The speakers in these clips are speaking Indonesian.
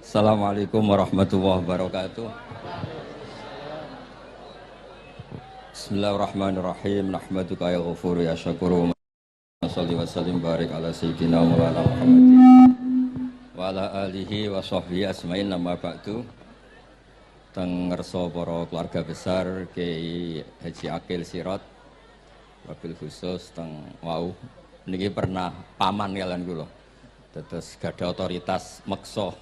Assalamualaikum warahmatullahi wabarakatuh. Bismillahirrahmanirrahim. Nahmaduka ya ghafur ya syakuru. Shalli wa sallim barik ala sayyidina Maulana Muhammadin wa ala alihi wa sahbihi asma'in. Nama ba'du. Teng ngerso para keluarga besar Kiai Haji Akil Sirot wabil khusus teng wau niki pernah paman kalian kula. Terus gada otoritas meksa.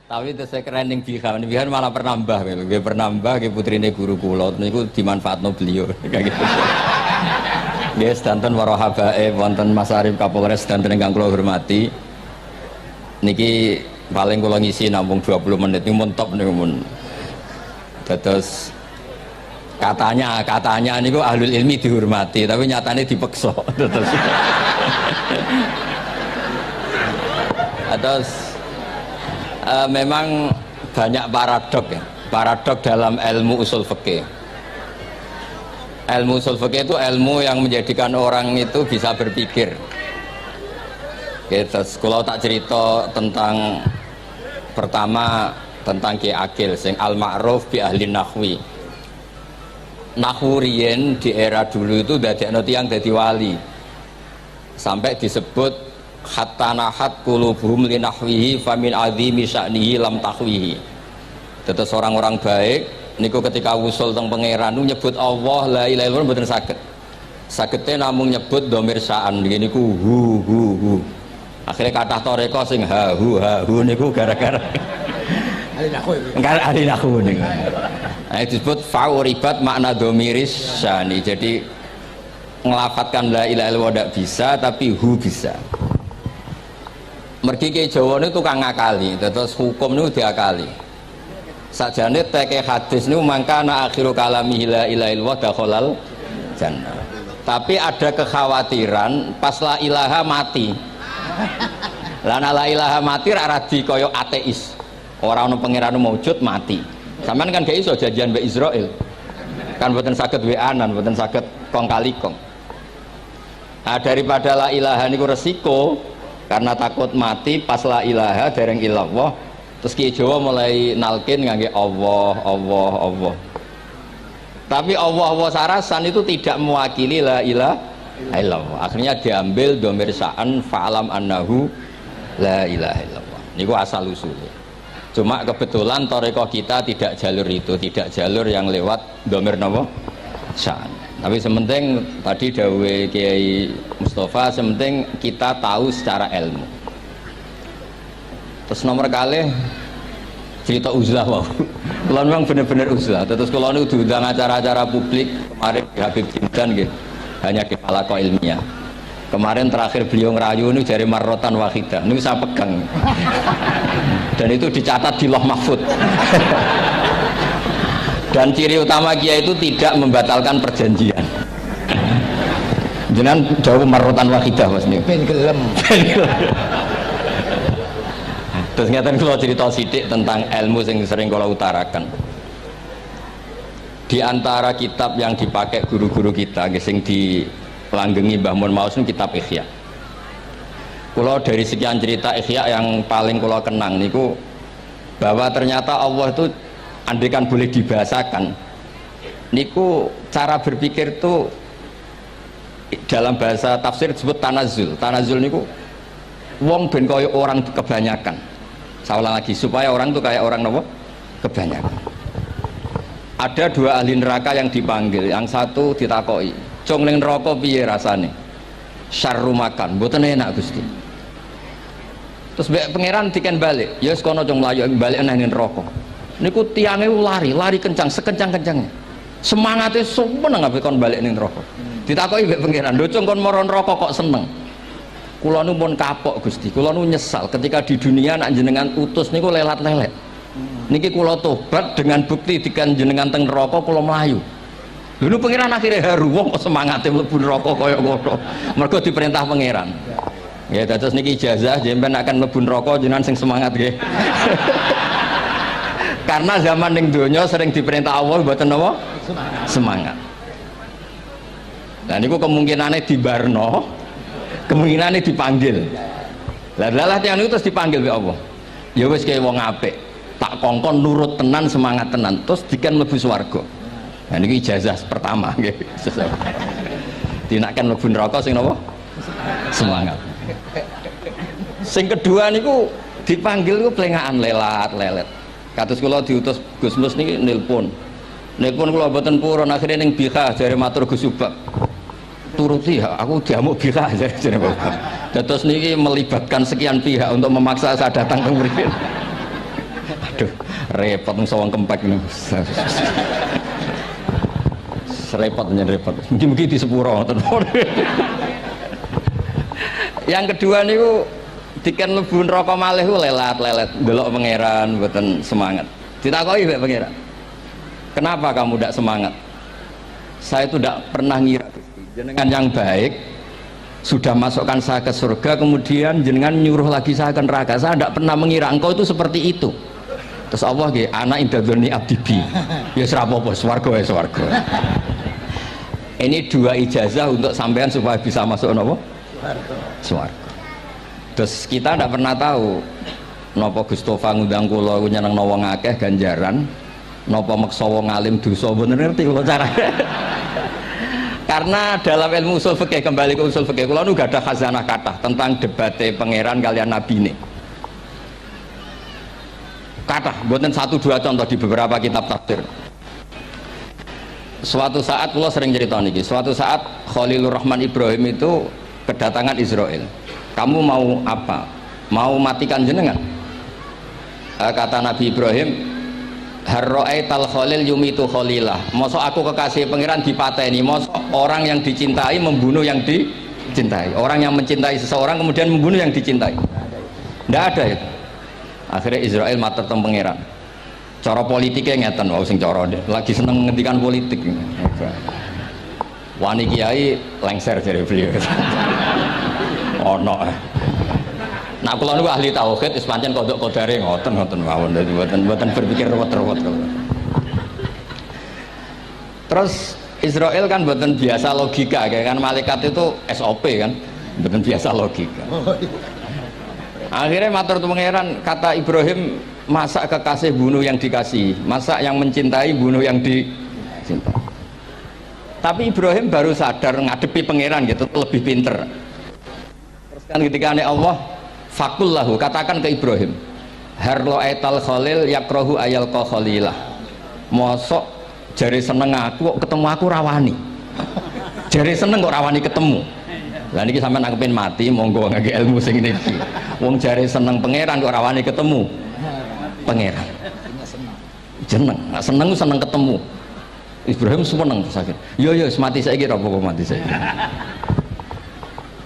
Tapi itu saya keren yang bihan malah pernambah, dia pernambah, dia putrine guru kula, niku dimanfaatno beliau, kayak gitu. Dia sedanten warohabae, wonten Mas Arif Kapolres sedanten ingkang kula hormati. Niki paling kula ngisi nampung 20 menit, ini top niku mun. Terus katanya niku ahlul ilmi dihormati, tapi nyatanya dipeksa. Terus memang banyak paradok dalam ilmu usul fikih. Ilmu usul fikih itu ilmu yang menjadikan orang itu bisa berpikir. Terus kalau tak cerita tentang pertama tentang Ki Akil sing al-ma'ruf bi ahli nahwi. Nahwu riyen di era dulu itu dadekno tiyang dadi wali. Sampai disebut hatta nahat qulubuhum li nahwihi famin azimi sya'nihi lam tahwihi. Terus orang-orang baik niku ketika usul teng pangeran nyebut Allah la ilaha illallah mboten saged. Sagete namung nyebut dhamir sya'an niku hu. Akhirnya kathah toreko sing ha hu niku gara-gara ahli nahwu niku. Nah, disebut fa'uribat makna dhamiris sya'ni. Jadi ngelafatkan la ilaha illallah tidak bisa tapi hu bisa. Mergi ke Jawa ini tukang ngakali, terus hukum ini diakali. Sakjane teke hadis ini mangkana akhiru kalami la ilaha illallah dakhalal jannah. Tapi ada kekhawatiran pas la ilaha mati. Lana la ilaha mati radi koyo ateis. Orang ono pangeran maujud mati. Sampean kan gak iso janjian mbek Israel. Kan mboten saged weanan, mboten saged kong kali kong. Nah, daripada la ilaha niku resiko karena takut mati pas la ilaha dereng illallah, terus Ki Jawa mulai nalkin ngangge Allah. Tapi Allah sarasan itu tidak mewakili la ilaha illallah. Akhirnya diambil dhamir sya'an fa'alam annahu la ilaha illallah. Niku asal usulnya. Cuma kebetulan thariqah kita tidak jalur itu, tidak jalur yang lewat dhamir napa? Sya'an. Tapi sementing tadi dawuhe Kiai Mustafa, sementing kita tahu secara ilmu. Terus nomor kali cerita uzlah wow. Kalau memang benar-benar uzlah. Terus kalau ini diundang acara-acara publik kemarin di Habib Jindan gitu, hanya di halaqah ilmiah. Kemarin terakhir beliau ngerayu ini dari marrotan wahidah. Ini saya pegang. Dan itu dicatat di Loh Mahfud. Dan ciri utama kiai itu tidak membatalkan perjanjian. Jenengan jauh marrotan wahidah Mas niku. Ben gelem. Terus ngaten kula cerita sithik tentang ilmu yang sering kula utarakan. Di antara kitab yang dipakai guru-guru kita sing dilanggengi Mbah Mun Maus niku kitab Ihya. Kula dari sekian cerita Ihya yang paling kula kenang niku bahwa ternyata Allah itu andaikan boleh dibahasakan niku cara berpikir tuh dalam bahasa tafsir disebut tanazul niku wong ben kaya orang kebanyakan. Saya ulang lagi supaya orang tuh kayak orang nopo kebanyakan. Ada dua ahli neraka yang dipanggil, yang satu ditakoi cung ning neraka piye rasane syarru makan mboten enak Gusti. Terus pangeran diken balik ya wis kono cung mlayu balik nang neraka. Niku tiangnya lari kencang, sekencang-kencangnya. Semangatnya seneng ngabeh kon balik ning neraka. Ditakoki mbek pangeran, "Lho cung kon mara neraka kok seneng?" Kula nu pun kapok Gusti, kula nu nyesal ketika di dunia nak jenengan utus niku lelat-lelet. Niki kula tobat dengan bukti dikan jenengan teng neraka kula mlayu. Lho nu pangeran akhirnya haru wong kok semangate mlebu neraka kaya ngono. Mergo diperintah pangeran. Ya terus niki ijazah jenengan akan mlebu neraka jenengan sing semangat nggih. Karena zaman ning donya sering diperintah Allah mboten napa? Semangat. Nah niku kemungkinannya dibarno, kemungkinannya dipanggil. Lah yang itu terus dipanggil oleh Allah. Ya wis kaya wong apik. Tak kongkon nurut tenan, semangat tenan, terus diken mlebu swarga. Nah niki ijazah pertama nggih. Dinaken mlebu neraka sing napa? Semangat. Sing kedua niku dipanggil ku plengakan lelat-lelet. Kados kula diutus Gus Mus niki nelpon. Nelpon kula mboten purun akhire ning BK jare matur Gus Subak. Turuti ya, aku diamuk BK jare Bapak. Terus niki melibatkan sekian pihak untuk memaksa saya datang ke mriki. Aduh, repot nang sawang kempek niku. Repot menjadi repot. Mungkin di sepuro. Yang kedua niku diken mlebu neraka malih ku lelat-lelet ndelok pangeran mboten semangat. Ditakoki mbek pangeran. Kenapa kamu tidak semangat? Saya itu tidak pernah ngira jenengan yang baik sudah masukkan saya ke surga, kemudian jenengan nyuruh lagi saya ke neraka. Saya tidak pernah mengira engkau itu seperti itu. Terus Allah nggih, ana indadzoni abdibi. Ya ora apa-apa, swarga ya swarga. Ini dua ijazah untuk sampean supaya bisa masuk napa? Swarga. Terus kita tidak pernah tahu napa Gustofa ngundang kula nyenengno wong akeh ganjaran, napa meksa wong alim dosa, bener ngerti kula carane. Karena dalam ilmu usul fikih, kembali ke usul fikih, kula nu gak ada khazanah kathah tentang debate pangeran kalian nabi ini. Kathah, mboten satu dua contoh di beberapa kitab tafsir. Suatu saat kula sering cerita niki, suatu saat Khalilur Rahman Ibrahim itu kedatangan Israel. Kamu mau apa? Mau matikan jenengan? Kata Nabi Ibrahim, harro'aital khalil yumitu khalilah. Mosok aku kekasih pangeran dipateni, mosok orang yang dicintai membunuh yang dicintai, orang yang mencintai seseorang kemudian membunuh yang dicintai. Tidak ada itu. Akhirnya Israel matur teng pangeran. Cara politiknya ngeten, wow sing cara lagi seneng ngendikan politik. Wani kiai lengser dari beliau. Ono. Nah kula niku ahli tauhid wis pancen kodok kodare ngoten mawon, dadi mboten berpikir ruwet-ruwet. Terus Israel kan mboten biasa logika, kan malaikat itu SOP kan, mboten biasa logika. Akhirnya matur tu pangeran, kata Ibrahim, masa kekasih bunuh yang dikasih, masa yang mencintai bunuh yang dicintai. Tapi Ibrahim baru sadar ngadepi pangeran gitu, lebih pinter. Terus kan ketika Allah fakullahu, katakan ke Ibrahim, harlo aital khalil yakrohu ayal ko khalilah. Mosok jari seneng aku kok ketemu aku rawani, jari seneng kok rawani ketemu. Lah niki sampean anggapin mati, monggo ngake ilmu sing niki. Wong jari seneng pangeran kok rawani ketemu pangeran. Jeneng, nggak seneng seneng ketemu. Ibrahim seneng sakit. Yo mati saiki ora apa mati saiki.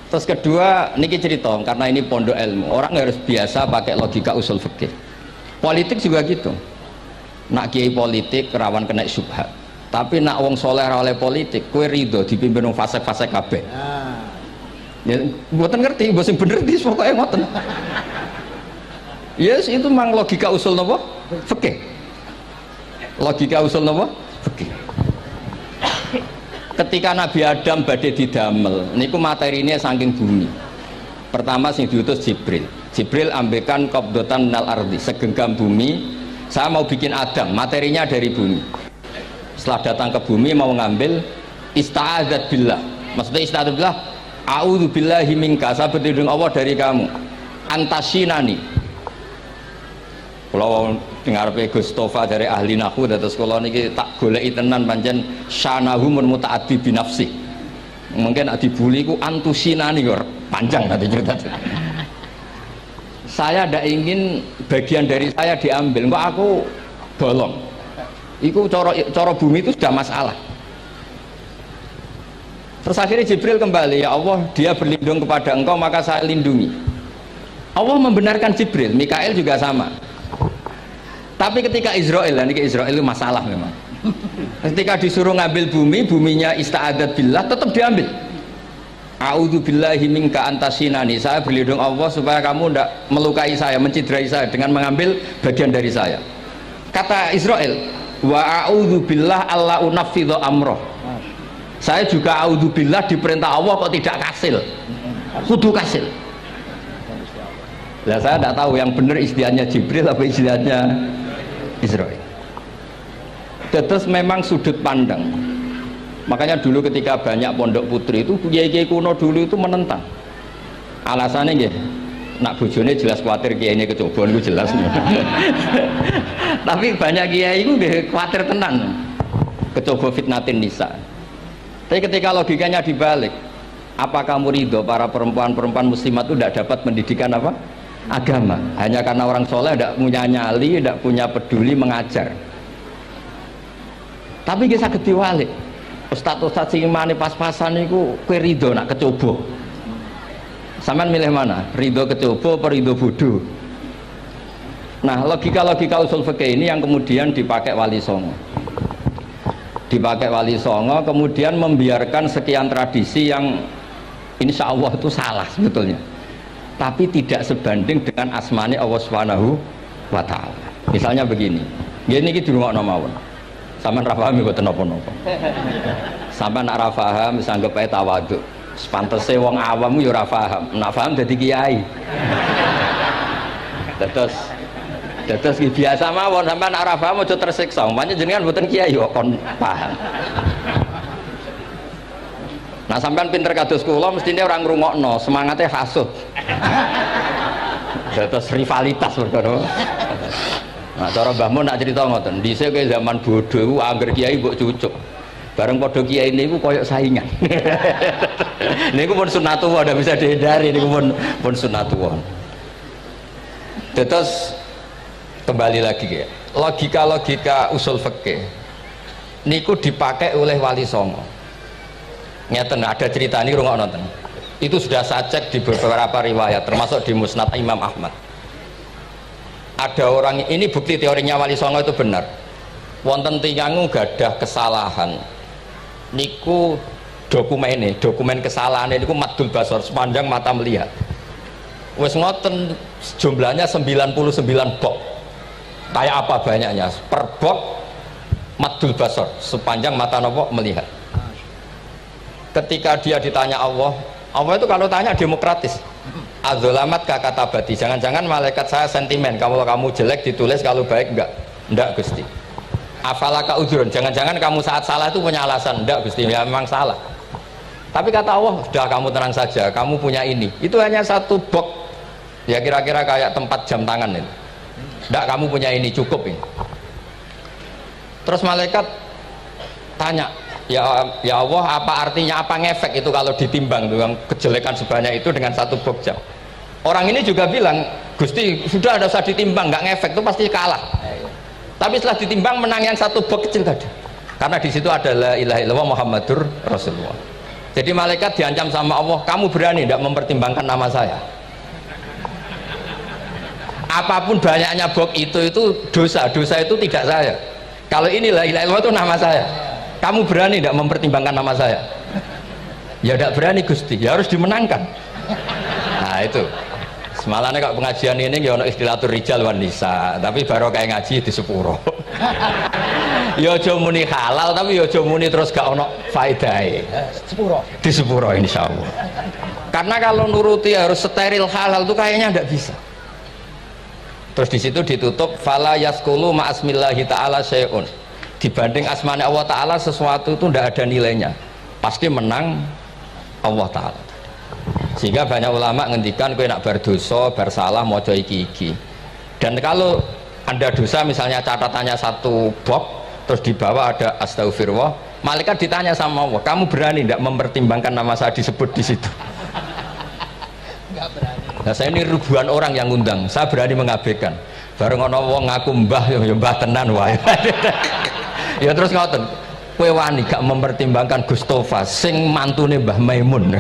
Terus kedua, niki cerita karena ini pondok ilmu. Orang harus biasa pakai logika usul fikih. Politik juga gitu. Nak kiai politik rawan kena syubhat. Tapi nak wong soleh oleh politik, kue ridho dipimpin wong fasik-fasik kabeh. Ya, mboten ngerti, mboten bener di pokoknya ngoten. Yes, itu memang logika usul napa? Fikih. Logika usul napa? Fikih. Ketika Nabi Adam badhe didamel niku materinya saking bumi. Pertama sing diutus Jibril. Jibril ambekan qabdatan minal ardi, segenggam bumi. Saya mau bikin Adam, materinya dari bumi. Setelah datang ke bumi mau ngambil ista'adzat billah. Maksudnya ista'adzat billah, a'udzu billahi minka, saya berlindung Allah dari kamu. Antasinani. Kalau ngarepe Gustofa dari ahli nahwu dados kula niki tak goleki tenan pancen syanahu mun mutaaddi bi nafsi. Mungkin dibuli ku antusinani kok panjang nanti cerita. Saya tidak ingin bagian dari saya diambil, kok aku bolong. Iku cara bumi itu sudah masalah. Terus akhirnya Jibril kembali, ya Allah, dia berlindung kepada engkau maka saya lindungi. Allah membenarkan Jibril, Mikael juga sama. Tapi ketika Israel, ini Israel itu masalah memang. Ketika disuruh ngambil bumi, buminya ista'adat billah, tetap diambil. A'udzu billahi minka antasinani, saya berlindung Allah supaya kamu tidak melukai saya, mencidrai saya dengan mengambil bagian dari saya. Kata Israel, wa a'udzu billah alla unaffidhu amroh. Saya juga a'udzu billah diperintah Allah kok tidak kasil. Kudu kasil. Lah saya tidak tahu yang benar istilahnya Jibril apa istilahnya Israil. Terus memang sudut pandang. Makanya dulu ketika banyak pondok putri itu kiai-kiai kuno dulu itu menentang. Alasannya nggih, nak bojone jelas khawatir kiai ini kecobaan itu jelas. Tapi banyak kiai itu nggih khawatir tenan. Kecoba fitnatin nisa. Tapi ketika logikanya dibalik, apa kamu ridho para perempuan-perempuan muslimat itu tidak dapat pendidikan apa? Agama, hanya karena orang soleh tidak punya nyali, tidak punya peduli mengajar. Tapi kita saged diwalik. Ustaz-ustaz sing imane pas-pasan niku kowe ridho nak kecoba. Sampean milih mana? Ridho kecoba apa ridho bodoh? Nah, logika-logika usul fikih ini yang kemudian dipakai Wali Songo. Dipakai Wali Songo kemudian membiarkan sekian tradisi yang insya Allah itu salah sebetulnya. Tapi tidak sebanding dengan asmani Allah Subhanahu wa ta'ala. Misalnya begini, gini iki dirungokno mawon. Sampeyan ra paham mboten napa-napa. Sampeyan nak ra paham wis anggap ae tawadhu. Sepantese wong awam yo ora paham. Nak paham dadi kiai. Terus biasa mawon sampeyan nak ra paham aja tersiksa. Umpamane jenengan mboten kiai yo kon paham. Nah sampean pinter kados kula mestine ora ngrungokno, semangate hasud. Terus rivalitas perkara. Nah cara Mbah Mun nak cerita ngoten, dhisik ke zaman bodoh iku angger kiai mbok cucuk. Bareng padha kiai niku koyo saingan. Niku pun sunatullah ndak bisa dihindari, niku pun sunatullah. Terus kembali lagi ya. Logika-logika usul fikih niku dipakai oleh Wali Songo. Ngeten ada cerita ini rungokno nonton. Itu sudah saya cek di beberapa riwayat termasuk di Musnad Imam Ahmad. Ada orang ini bukti teorinya Wali Songo itu benar. Wonten tiyang gadah kesalahan. Niku dokumen kesalahan niku madul basor sepanjang mata melihat. Wes ngoten jumlahnya 99 bok. Kayak apa banyaknya? Per bok madul basor sepanjang mata nopo melihat. Ketika dia ditanya Allah itu kalau tanya demokratis. Adzolamat kakatabati, jangan-jangan malaikat saya sentimen, kalau kamu jelek ditulis, kalau baik enggak Gusti. Afalaka udhurun, jangan-jangan kamu saat salah itu punya alasan, enggak Gusti, ya memang salah. Tapi kata Allah, sudah kamu tenang saja, kamu punya ini. Itu hanya satu box, ya kira-kira kayak tempat jam tangan ini. Enggak, kamu punya ini, cukup ini. Terus malaikat tanya, ya Allah, apa artinya, apa ngefek itu kalau ditimbang dengan kejelekan sebanyak itu dengan satu box jam. Orang ini juga bilang, Gusti sudah ada usah ditimbang, nggak ngefek itu pasti kalah. Tapi setelah ditimbang menang yang satu box kecil tadi, karena di situ ada la ilaha illallah Muhammadur Rasulullah. Jadi malaikat diancam sama Allah, kamu berani tidak mempertimbangkan nama saya? Apapun banyaknya box itu dosa itu tidak saya. Kalau ini la ilaha illallah itu nama saya. Kamu berani tidak mempertimbangkan nama saya? Ya tidak berani Gusti, ya harus dimenangkan. Nah itu semalahnya kalau pengajian ini ya ono istilatur rijal wan nisa, tapi baru kayak ngaji di sepuro. Ya aja muni halal tapi ya aja muni terus gak ono faedahe. Di sepuro insyaallah. Karena kalau nuruti harus steril halal itu kayaknya tidak bisa. Terus di situ ditutup fala yaskulu ma asmillahi ta'ala syai'un. Dibanding asmane Allah Ta'ala sesuatu itu tidak ada nilainya, pasti menang Allah Ta'ala. Sehingga banyak ulama ngendikan kowe nak berdosa, bersalah mojo iki-iki. Dan kalau Anda dosa misalnya catatannya satu box terus di bawah ada astagfirullah, malaikat ditanya sama Allah, kamu berani tidak mempertimbangkan nama saya disebut di situ? Enggak berani. Nah saya ini ribuan orang yang ngundang, saya berani mengabaikan. Bareng ono wong ngaku mbah ya mbah tenan wae. Ya terus ngoten, kowe wani gak mempertimbangkan Gustofa sing mantune Mbah Maimun.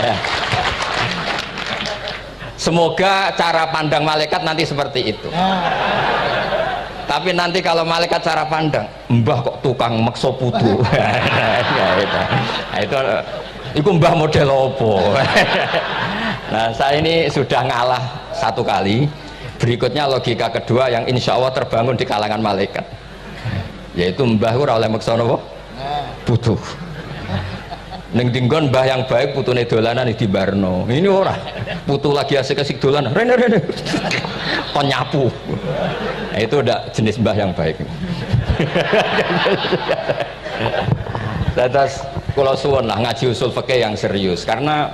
Ya. Semoga cara pandang malaikat nanti seperti itu. Tapi nanti kalau malaikat cara pandang, mbah kok tukang makso putu. Itu mbah model opo. Nah saya ini sudah ngalah satu kali. Berikutnya logika kedua yang insya Allah terbangun di kalangan malaikat, yaitu mbah ora oleh maksa napa butuh. Ning dinggon mbah yang baik putune dolanan di Barno. Ini ora. Putu lagi asik-asik dolanan. Rene. Kon nyapu. Nah, itu udah jenis mbah yang baik. Terus kula suwun lah ngaji usul fikih yang serius karena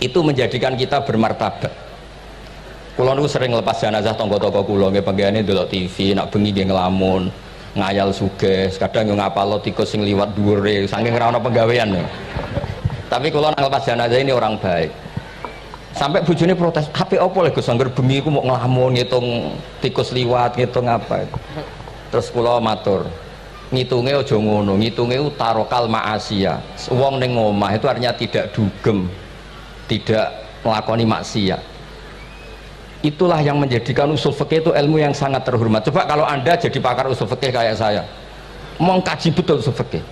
itu menjadikan kita bermartabat. Kula niku sering lepas jenazah tangga-tangga kula nggih penggene ndelok TV, nak bengi nggih ngelamun, ngayal sugih, kadang yo ngapalo tikus sing liwat dhuwure saking ora ana penggawean. Tapi kula nang lepas jenazah ini orang baik. Sampai bojone protes, "HP opo lho Gus angger bengi ku mau ngelamun ngitung tikus liwat, ngitung apa." Terus kula matur, ngitunge aja ngono, ngitunge tarokal ma'asiyah. Wong ning omah itu artinya tidak dugem, tidak melakoni maksiat. Itulah yang menjadikan usul fikih itu ilmu yang sangat terhormat. Coba kalau Anda jadi pakar usul fikih kayak saya, mau kaji betul usul fikih.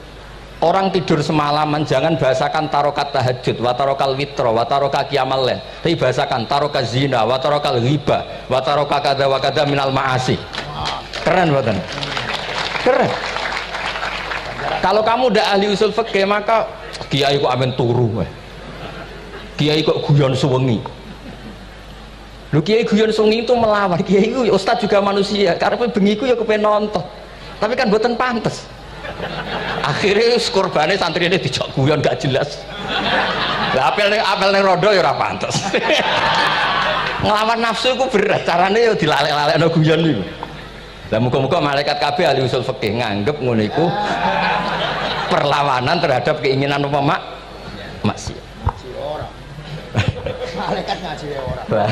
Orang tidur semalaman jangan bahasakan tarokat tahajud, wa tarokal witro, wa taroka qiyamal lail. Tapi bahasakan tarokat zina, wa tarokal ghibah, wa taroka kada wa kada minal ma'asi. Keren buatan? Keren. Kalau kamu udah ahli usul fikih maka kiai kok amen turu, kiai kok guyon suwengi. Lu kiai guyon suwengi itu melawan kiai itu, ustaz juga manusia. Karena bengi ku ya kepen nonton, tapi kan buatan pantas. Akhirnya korbannya santri ini dijak guyon gak jelas. Lah apel ning rodo ya ora pantes. Nglawan nafsu iku berat, carane ya dilalek-lalekno guyon niku. Lah muga-muga malaikat kabeh ahli usul fikih nganggep ngono iku perlawanan terhadap keinginan apa maksiat. Malaikat ngaji ora.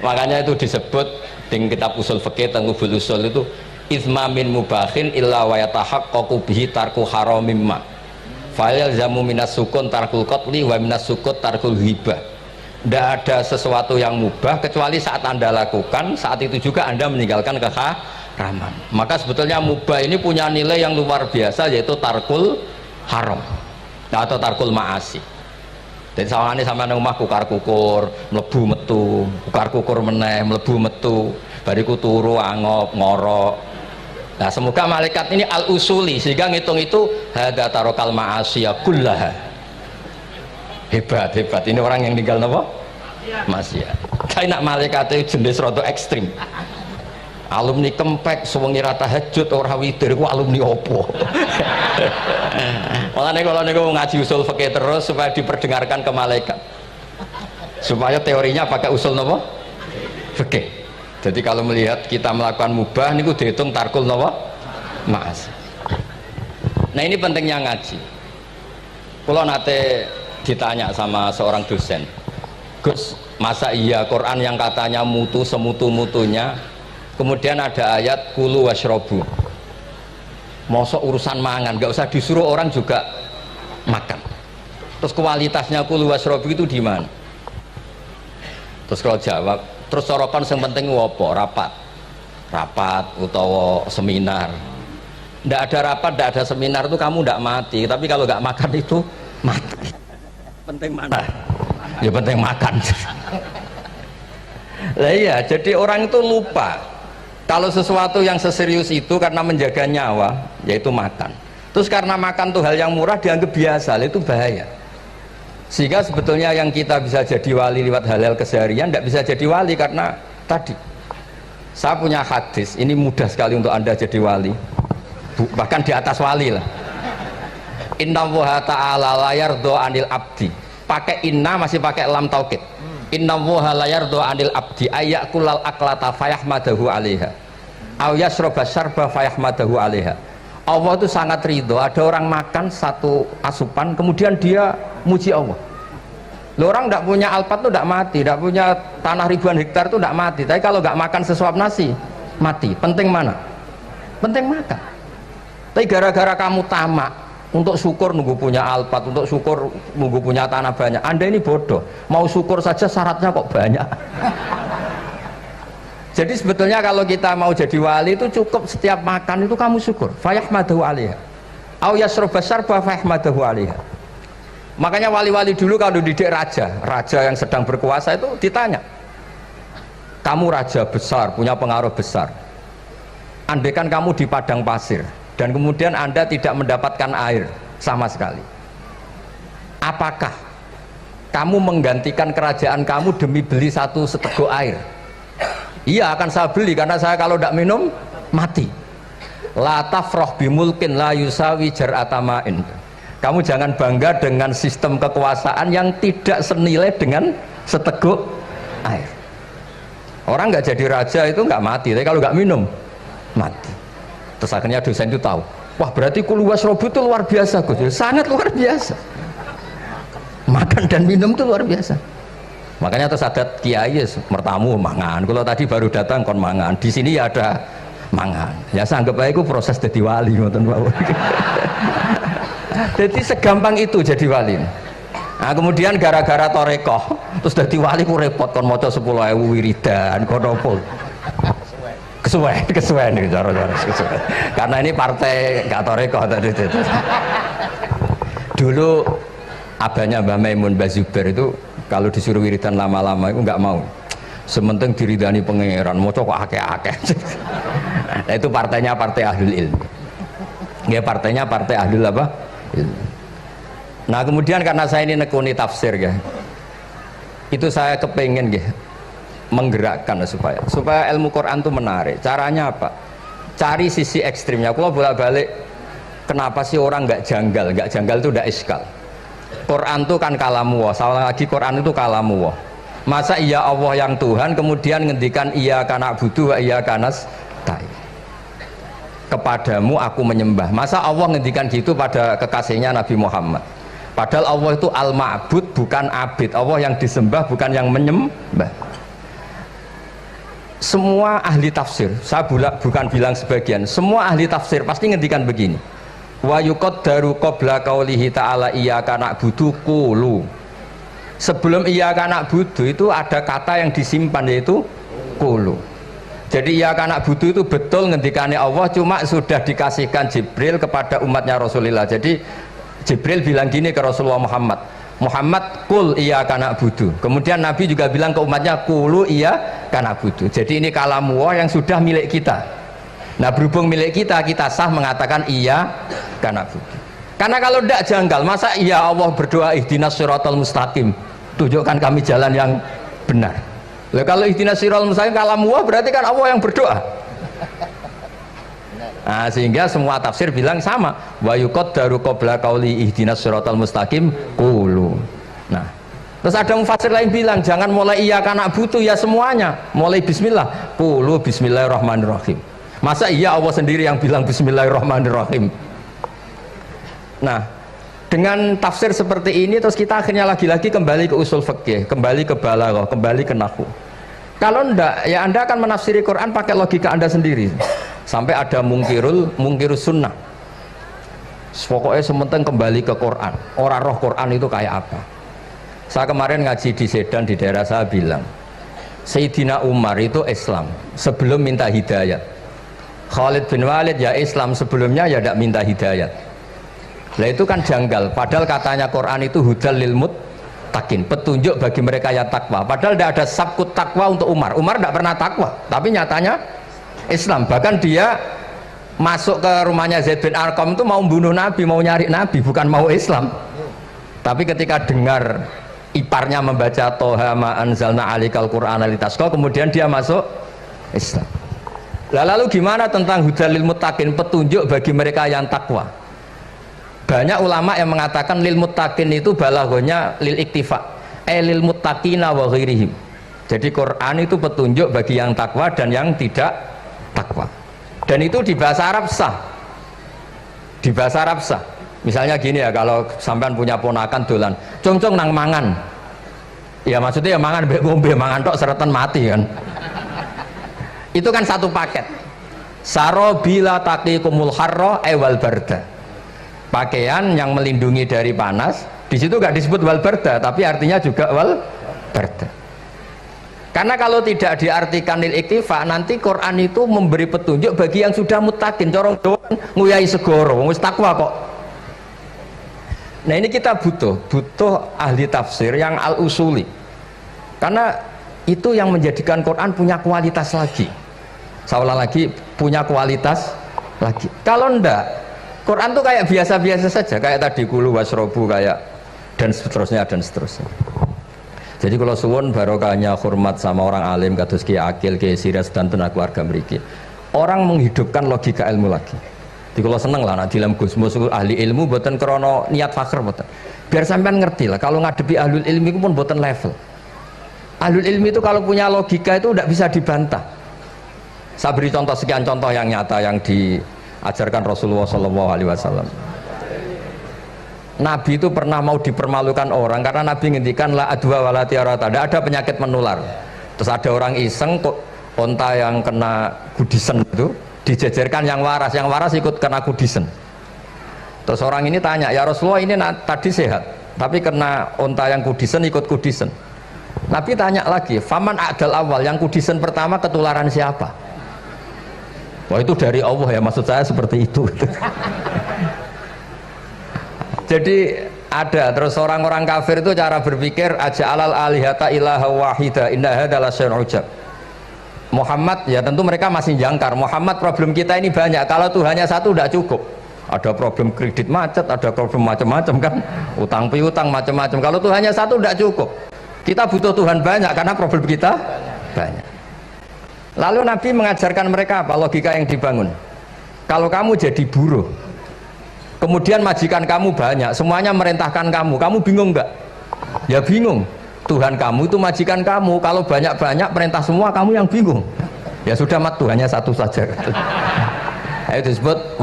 Makanya itu disebut di kitab usul fikih Tanghubul Usul itu izma min mubahin illa wa yatahaqqaqu bihi tarku haramim ma fa yalzamu minas sukun tarkul qatli wa minas sukut tarkul ghibah. Tidak ada sesuatu yang mubah kecuali saat Anda lakukan, saat itu juga Anda meninggalkan keharaman. Maka sebetulnya mubah ini punya nilai yang luar biasa, yaitu tarkul haram atau tarkul ma'asi. Jadi sawane sampean nang omah kukar-kukur, mlebu metu, kukar-kukur meneh, mlebu metu, bariku turu angop ngorok. Nah, semoga malaikat ini al-usuli sehingga ngitung itu hadza tarokal ma'asiya kullaha. Hebat ini orang yang tinggal napa? Maksiat. Kayak nak malaikat itu jenis rada ekstrim. Alumni kempek suwengi ra tahajud ora witir ku alumni opo? Makanya kalau niku ngaji usul fikih terus supaya diperdengarkan ke malaikat. Supaya teorinya pakai usul napa? Fikih. Jadi kalau melihat kita melakukan mubah niku dihitung tarkul napa? Ma'as. Nah, ini pentingnya ngaji. Kalau nate ditanya sama seorang dosen, Gus, masa iya Quran yang katanya mutu semutu-mutunya kemudian ada ayat kulu washrobu, mosok urusan mangan gak usah disuruh orang juga makan, terus kualitasnya kulu washrobu itu di mana? Terus kalau jawab, terus sorokan yang penting wopo rapat utawa seminar. Ndak ada rapat, ndak ada seminar itu kamu ndak mati, tapi kalau nggak makan itu mati. Penting mana? Ya penting makan. Lah iya, jadi orang itu lupa kalau sesuatu yang seserius itu karena menjaga nyawa, yaitu makan. Terus karena makan tuh hal yang murah dianggap biasa, itu bahaya. Sehingga sebetulnya yang kita bisa jadi wali lewat halal keseharian tidak bisa jadi wali karena tadi. Saya punya hadis, ini mudah sekali untuk Anda jadi wali. Bahkan di atas wali lah. Inna woha ta'ala layar do anil abdi, pakai inna masih pakai lam taukid. Inna woha layar do anil abdi ayak kulal aklata fayahmadahu alaiha awyas robasarba fayahmadahu alaiha. Allah itu sangat ridho ada orang makan satu asupan kemudian dia muji Allah. Loh, orang tidak punya alpat itu tidak mati, tidak punya tanah ribuan hektar itu tidak mati, tapi kalau nggak makan sesuap nasi mati. Penting mana? Penting makan. Tapi gara-gara kamu tamak untuk syukur nunggu punya alpat, untuk syukur nunggu punya tanah banyak, Anda ini bodoh. Mau syukur saja syaratnya kok banyak. Jadi sebetulnya kalau kita mau jadi wali itu cukup setiap makan itu kamu syukur. Fayahmadahu alaiha au yasrobasarba fayahmadahu alaiha. Makanya wali-wali dulu kalau didik raja yang sedang berkuasa itu ditanya, kamu raja besar, punya pengaruh besar, andaikan kamu di padang pasir dan kemudian Anda tidak mendapatkan air, sama sekali. Apakah kamu menggantikan kerajaan kamu demi beli satu seteguk air? Iya, akan saya beli karena saya kalau tidak minum mati. La tafrah bimulkin la yusawi jar'atamain. Kamu jangan bangga dengan sistem kekuasaan yang tidak senilai dengan seteguk air. Orang nggak jadi raja itu nggak mati, tapi kalau nggak minum mati. Terus akhirnya dosen itu tahu, wah berarti kulu wasrobu itu luar biasa, Gus. Sangat luar biasa. Makan dan minum itu luar biasa. Makanya terus adat kiai mertamu mangan. Kalau tadi baru datang kon mangan. Di sini ya ada mangan. Ya saya anggap aja itu proses jadi wali, ngoten mawon. Jadi segampang itu jadi wali. Nah, kemudian gara-gara torekoh terus jadi wali ku repot kon maca 10.000 wiridan kon opo. Kesuwen nih cara-cara kesuwen. Karena ini partai gak torekoh tadi itu. Dulu abahnya Mbah Maimun Mbah Zubair itu kalau disuruh wiridan lama-lama itu nggak mau. Sementing diridani pangeran, mau kok akeh-akeh. Nah, itu partainya partai ahlul ilmi. Ya partainya partai ahlul apa? Ilmi. Nah kemudian karena saya ini nekuni tafsir ya, itu saya kepengen ya, menggerakkan supaya ilmu Quran itu menarik. Caranya apa? Cari sisi ekstrimnya. Kalau bolak-balik, kenapa sih orang nggak janggal? Nggak janggal itu udah iskal. Quran itu kan kalamu Allah. Salah lagi Quran itu kalamu Allah. Masa iya Allah yang Tuhan kemudian ngendikan iya kana budu wa iya kanas tai. Kepadamu aku menyembah. Masa Allah ngendikan gitu pada kekasihnya Nabi Muhammad. Padahal Allah itu al-ma'bud bukan abid. Allah yang disembah bukan yang menyembah. Semua ahli tafsir, saya bukan bilang sebagian, semua ahli tafsir pasti ngendikan begini. Wa yuqaddaru qabla qaulihi ta'ala iyyaka na'budu qulu. Sebelum iyyaka na'budu itu ada kata yang disimpan yaitu qulu. Jadi iyyaka na'budu itu betul ngendikannya Allah, cuma sudah dikasihkan Jibril kepada umatnya Rasulullah. Jadi Jibril bilang gini ke Rasulullah Muhammad, Muhammad kul iyyaka na'budu. Kemudian Nabi juga bilang ke umatnya qulu iyyaka na'budu. Jadi ini kalamu Allah yang sudah milik kita. Nah berhubung milik kita, kita sah mengatakan iya karena bukti. Karena kalau tidak janggal, masa iya Allah berdoa ihdinas siratal mustaqim, tunjukkan kami jalan yang benar. Lah kalau ihdinas siratal mustaqim kalamu Allah berarti kan Allah yang berdoa. Nah, sehingga semua tafsir bilang sama. Wa yuqaddaru qabla qauli ihdinas siratal mustaqim qulu. Nah, terus ada mufassir lain bilang jangan mulai iya karena butuh ya semuanya, mulai bismillah, qulu bismillahirrahmanirrahim. Masa iya Allah sendiri yang bilang bismillahirrahmanirrahim. Nah dengan tafsir seperti ini terus kita akhirnya lagi-lagi kembali ke usul fikih, kembali ke balaghah, kembali ke nahwu. Kalau ndak ya Anda akan menafsiri Quran pakai logika Anda sendiri. Sampai ada mungkirus sunnah. Pokoknya sementing kembali ke Quran. Orang roh Quran itu kayak apa? Saya kemarin ngaji di Sedan di daerah saya bilang Sayyidina Umar itu Islam sebelum minta hidayat. Khalid bin Walid ya Islam sebelumnya ya tidak minta hidayat. Nah itu kan janggal. Padahal katanya Quran itu hudal lil muttaqin, petunjuk bagi mereka yang takwa. Padahal tidak ada sabkut takwa untuk Umar. Umar tidak pernah takwa, tapi nyatanya Islam. Bahkan dia masuk ke rumahnya Zaid bin Arqam itu mau bunuh Nabi, mau nyari Nabi, bukan mau Islam. Tapi ketika dengar iparnya membaca Toha ma anzalna alikal Qur'ana litasqa, kemudian dia masuk Islam. Lalu gimana tentang hudal lil muttaqin, petunjuk bagi mereka yang takwa? Banyak ulama yang mengatakan lil muttaqin itu balaghahnya lil iktifa, lil muttaqina wa ghairihim. Jadi Quran itu petunjuk bagi yang takwa dan yang tidak takwa. Dan itu di bahasa Arab sah. Di bahasa Arab sah. Misalnya gini ya, kalau sampean punya ponakan dolan, cong-cong nang mangan. Ya maksudnya ya mangan mbek ngombe, mangan tok seretan mati kan. Itu kan satu paket. Sarobila taqikumul harra wal barda. Pakaian yang melindungi dari panas. Di situ nggak disebut wal barda, tapi artinya juga wal barda. Karena kalau tidak diartikan lil iktifa, nanti Quran itu memberi petunjuk bagi yang sudah mutakin. Corong doang nguyai segoro, wis takwa kok. Nah ini kita butuh ahli tafsir yang al usuli. Karena itu yang menjadikan Quran punya kualitas lagi. Seolah lagi punya kualitas lagi. Kalau ndak Quran tuh kayak biasa-biasa saja, kayak tadi kulu wasrobu kayak dan seterusnya dan seterusnya. Jadi kalau suwun barokahnya hormat sama orang alim kados Ki Akil, Ki Siras dan tenaga keluarga mriki. Orang menghidupkan logika ilmu lagi. Jadi kalau seneng lah nak dalam Gusmus ahli ilmu boten krono niat fakir boten. Biar sampean ngerti lah kalau ngadepi ahlul ilmi itu pun boten level. Ahlul ilmi itu kalau punya logika itu tidak bisa dibantah. Saya beri contoh sekian contoh yang nyata yang diajarkan Rasulullah SAW. Nabi itu pernah mau dipermalukan orang karena Nabi ngendikan la adwa wala tiarata, tidak ada penyakit menular. Terus ada orang iseng kok onta yang kena kudisen itu dijejerkan yang waras ikut kena kudisen. Terus orang ini tanya, ya Rasulullah ini tadi sehat, tapi kena onta yang kudisen ikut kudisen. Nabi tanya lagi, faman adal awal, yang kudisen pertama ketularan siapa? Wah itu dari Allah ya, maksud saya seperti itu. Jadi ada terus orang-orang kafir itu cara berpikir aja alal alihata ilaha wahida inna hadalah syai'un ujab. Muhammad ya tentu mereka masih jangkar. Muhammad problem kita ini banyak. Kalau Tuhannya satu tidak cukup. Ada problem kredit macet, ada problem macam-macam kan, utang piutang macam-macam. Kalau Tuhannya satu tidak cukup. Kita butuh Tuhan banyak karena problem kita banyak. Lalu Nabi mengajarkan mereka apa logika yang dibangun. Kalau kamu jadi buruh, kemudian majikan kamu banyak, semuanya merintahkan kamu bingung nggak? Ya bingung. Tuhan kamu itu majikan kamu, kalau banyak-banyak perintah semua kamu yang bingung. Ya sudah mat Tuhannya satu saja. Itu disebut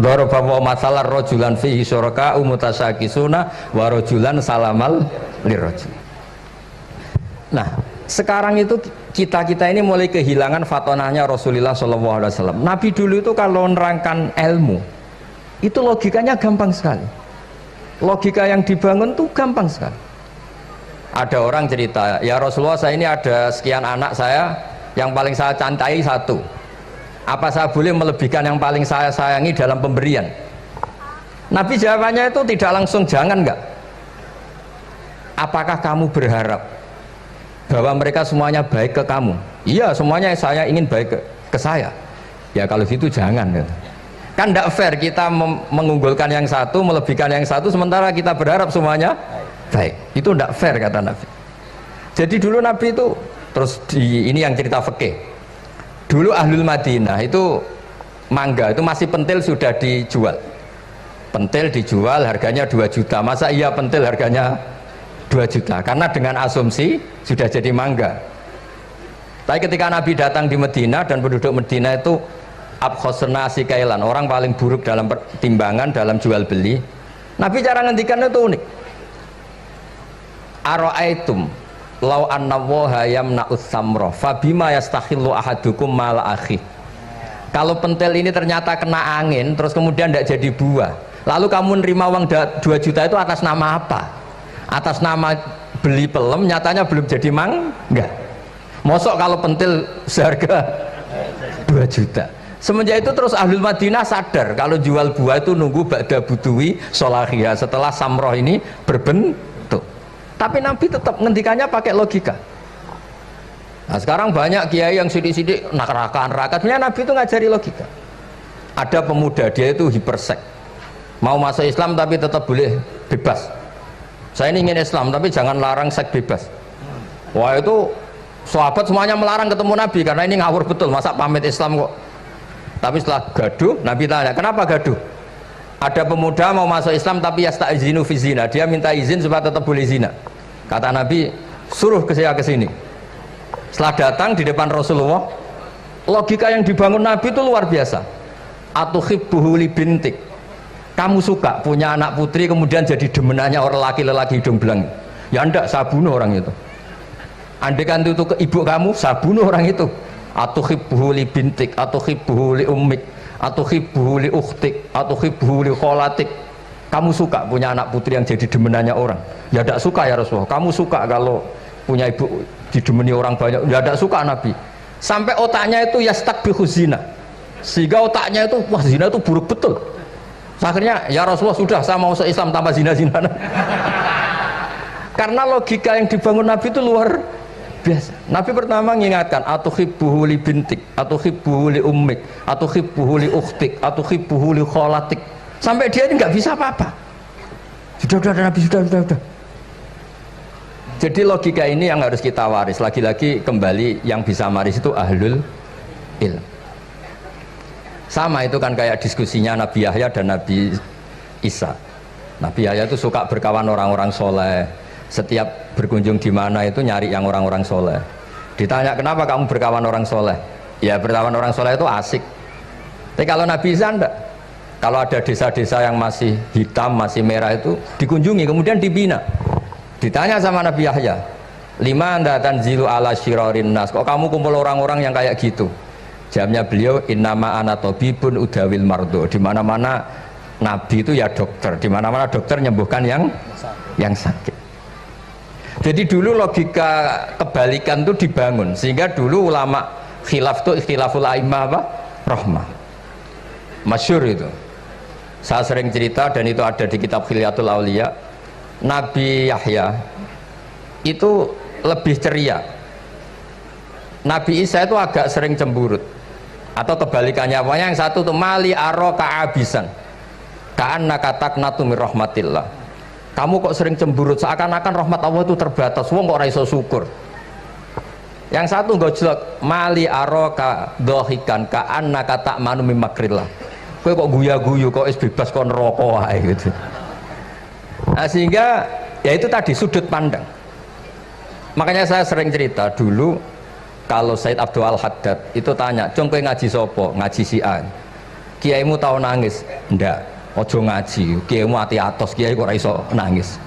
dorobawa masalah rojulan fihi syuraka umutasakisuna warojulan salamal lirojul. Nah sekarang itu kita ini mulai kehilangan fatonahnya Rasulullah SAW. Nabi dulu itu kalau nerangkan ilmu itu logikanya gampang sekali. Logika yang dibangun tuh gampang sekali. Ada orang cerita, ya Rasulullah saya ini ada sekian anak saya, yang paling saya cintai satu. Apa saya boleh melebihkan yang paling saya sayangi dalam pemberian? Nabi jawabannya itu tidak langsung jangan enggak. Apakah kamu berharap bahwa mereka semuanya baik ke kamu? Iya semuanya saya ingin baik ke saya. Ya kalau gitu jangan. Kan tidak fair kita mengunggulkan yang satu, melebihkan yang satu, sementara kita berharap semuanya baik. Itu tidak fair kata Nabi. Jadi dulu Nabi itu terus ini yang cerita fikih. Dulu Ahlul Madinah itu mangga itu masih pentil sudah dijual. Pentil dijual harganya 2 juta. Masa iya pentil harganya 2 juta? Karena dengan asumsi sudah jadi mangga. Tapi ketika Nabi datang di Madinah dan penduduk Madinah itu abkhosna sikailan, orang paling buruk dalam timbangan dalam jual beli. Nabi cara ngendikan itu unik. Ara'aitum law anna waha yamna'us samra fabima yastakhillu ahadukum mal akhi. Kalau pentil ini ternyata kena angin terus kemudian tidak jadi buah, lalu kamu nerima uang 2 juta itu atas nama apa? Atas nama beli pelem, nyatanya belum jadi enggak. Mosok kalau pentil seharga 2 juta. Semenjak itu terus Ahlul Madinah sadar kalau jual buah itu nunggu ba'da buduwi solahiyah, setelah samroh ini berbentuk. Tapi Nabi tetap ngendikannya pakai logika. Nah sekarang banyak kiai yang sidik-sidik neraka. Sebenarnya Nabi itu ngajari logika. Ada pemuda dia itu hipersek, mau masuk Islam tapi tetap boleh bebas. Saya ini ingin Islam tapi jangan larang seks bebas. Wah itu sahabat semuanya melarang ketemu Nabi karena ini ngawur betul, masa pamit Islam kok. Tapi setelah gaduh, Nabi tanya, kenapa gaduh? Ada pemuda mau masuk Islam tapi yasta'izinu fi zina, dia minta izin supaya tetap boleh zina. Kata Nabi, suruh saya ke sini. Setelah datang di depan Rasulullah, logika yang dibangun Nabi itu luar biasa. Atuhibbuhu li bintik. Kamu suka punya anak putri kemudian jadi demenannya orang laki-laki hidung belang? Ya enggak, saya bunuh orang itu. Andaikan itu ke ibu kamu, saya bunuh orang itu. Atuhibbuhu li bintik, atuhibbuhu li ummik, atuhibbuhu li ukhtik, atuhibbuhu li kholatik. Kamu suka punya anak putri yang jadi demenannya orang? Ya tidak suka ya Rasulullah. Kamu suka kalau punya ibu didemeni orang banyak? Ya tidak suka Nabi. Sampai otaknya itu yastakbihu zina, sehingga otaknya itu wah zina itu buruk betul. Akhirnya ya Rasulullah sudah saya mau masuk Islam tanpa zina-zina. Karena logika yang dibangun Nabi itu luar biasa. Nabi pertama mengingatkan atuhibbuhu li bintik, atuhibbuhu li ummik, atuhibbuhu li ukhtik, atuhibbuhu li kholatik. Sampai dia ini nggak bisa apa-apa. Sudah Nabi sudah. Jadi logika ini yang harus kita waris. Lagi-lagi kembali yang bisa waris itu ahlul ilm. Sama itu kan kayak diskusinya Nabi Yahya dan Nabi Isa. Nabi Yahya itu suka berkawan orang-orang soleh. Setiap berkunjung di mana itu nyari yang orang-orang soleh. Ditanya kenapa kamu berkawan orang soleh? Ya berkawan orang soleh itu asik. Tapi kalau Nabi Isa enggak. Kalau ada desa-desa yang masih hitam, masih merah itu dikunjungi, kemudian dibina. Ditanya sama Nabi Yahya, lima anda tanzilu ala syirarin nas, kok kamu kumpul orang-orang yang kayak gitu? Jawabnya beliau, innama ana tabibun udawil mardo. Di mana-mana Nabi itu ya dokter, di mana-mana dokter nyembuhkan yang sakit. Jadi dulu logika kebalikan itu dibangun, sehingga dulu ulama khilaf itu ikhtilaful a'immah apa? Rahmah. Masyhur itu. Saya sering cerita dan itu ada di kitab Khilyatul Auliya. Nabi Yahya itu lebih ceria. Nabi Isa itu agak sering cemburut. Atau kebalikannya, pokoknya yang satu itu mali aro ka'abisan ka'anna kataknatu min rahmatillah. Kamu kok sering cemburut, seakan-akan rahmat Allah itu terbatas, wong kok ora iso syukur. Yang satu gojlok, mali aro ka dohikan ka'anna katakmanu min makrillah. Kowe kok guya-guyu, kok is bebas kok neraka wae gitu. Nah, sehingga ya itu tadi sudut pandang. Makanya saya sering cerita dulu kalau Said Abdul Al-Haddad itu tanya, "Cung kowe ngaji sopo?" Ngaji si A. Kiaimu tahu nangis? Ndak. Ojo ngaji. Kiaimu ati atos, kiai kok ora iso nangis.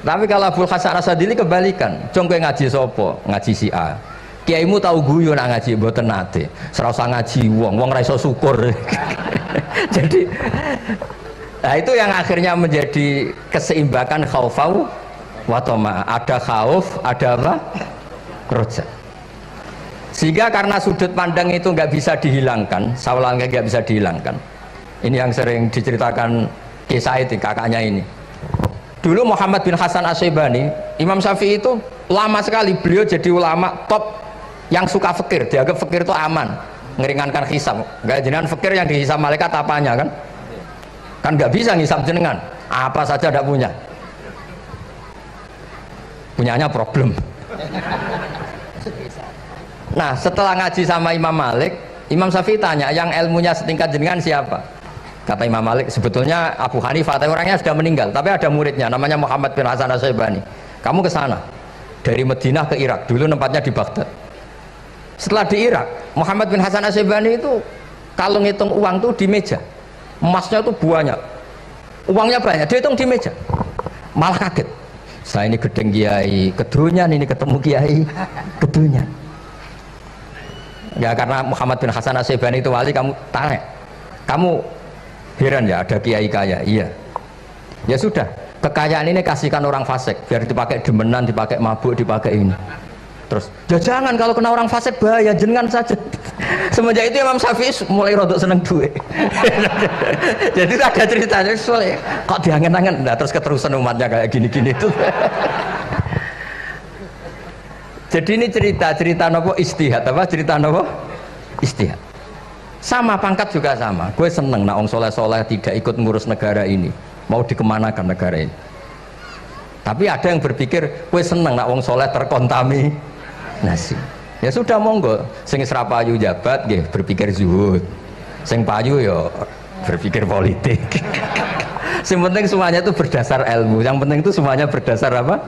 Tapi kalau Abdul Hasan Asadili kebalikan, "Cung kowe ngaji sopo?" Ngaji si A. Kiaimu tahu guyu nak ngaji mboten nate. Ora usah ngaji wong ora iso syukur. Jadi nah itu yang akhirnya menjadi keseimbangan khaufau wa tama. Ada khauf, ada apa? Roja. Sehingga karena sudut pandang itu nggak bisa dihilangkan, sawalangnya nggak bisa dihilangkan. Ini yang sering diceritakan kisah itu kakaknya ini. Dulu Muhammad bin Hasan Asy-Syaibani, Imam Syafi'i itu lama sekali beliau jadi ulama top yang suka fikir, dianggap fikir itu aman, ngeringankan hisab. Nggak jenengan fikir yang dihisab malaikat apanya kan? Kan nggak bisa ngisab jenengan, apa saja tidak punya. Punyanya problem. Nah setelah ngaji sama Imam Malik, Imam Syafi'i tanya, yang ilmunya setingkat jenengan siapa? Kata Imam Malik, sebetulnya Abu Hanifah, tapi orangnya sudah meninggal, tapi ada muridnya namanya Muhammad bin Hasan Asy-Syaibani. Kamu ke sana dari Madinah ke Irak, dulu tempatnya di Baghdad. Setelah di Irak, Muhammad bin Hasan Asy-Syaibani itu kalau ngitung uang tuh di meja, emasnya tuh banyak, uangnya banyak, dia hitung di meja, malah kaget. Saya ini gedeng kiai, kedunyan ini ketemu kiai, kedunyan. Ya karena Muhammad bin Hasan Asy-Syaibani itu wali, kamu tanya, kamu heran ya ada kiai kaya? Iya. Ya sudah, kekayaan ini kasihkan orang fasik, biar dipakai demenan, dipakai mabuk, dipakai ini. Terus, ya jangan, kalau kena orang fasik bahaya, jenengan saja. Semenjak itu Imam Syafi'i mulai rodok seneng duit. Jadi ada ceritanya, soalnya kok diangen-angen, nah terus keterusan umatnya kayak gini-gini itu. Jadi ini cerita nopo istihad, apa cerita nopo istihad. Sama pangkat juga sama. Gue seneng nak orang soleh-soleh tidak ikut ngurus negara ini, mau dikemanakan negara ini. Tapi ada yang berpikir, gue seneng nak orang soleh terkontaminasi. Ya sudah monggo, sing serapayu jabat, nggih berpikir zuhud. Sing payu ya berpikir politik. Yang penting semuanya itu berdasar ilmu. Yang penting itu semuanya berdasar apa?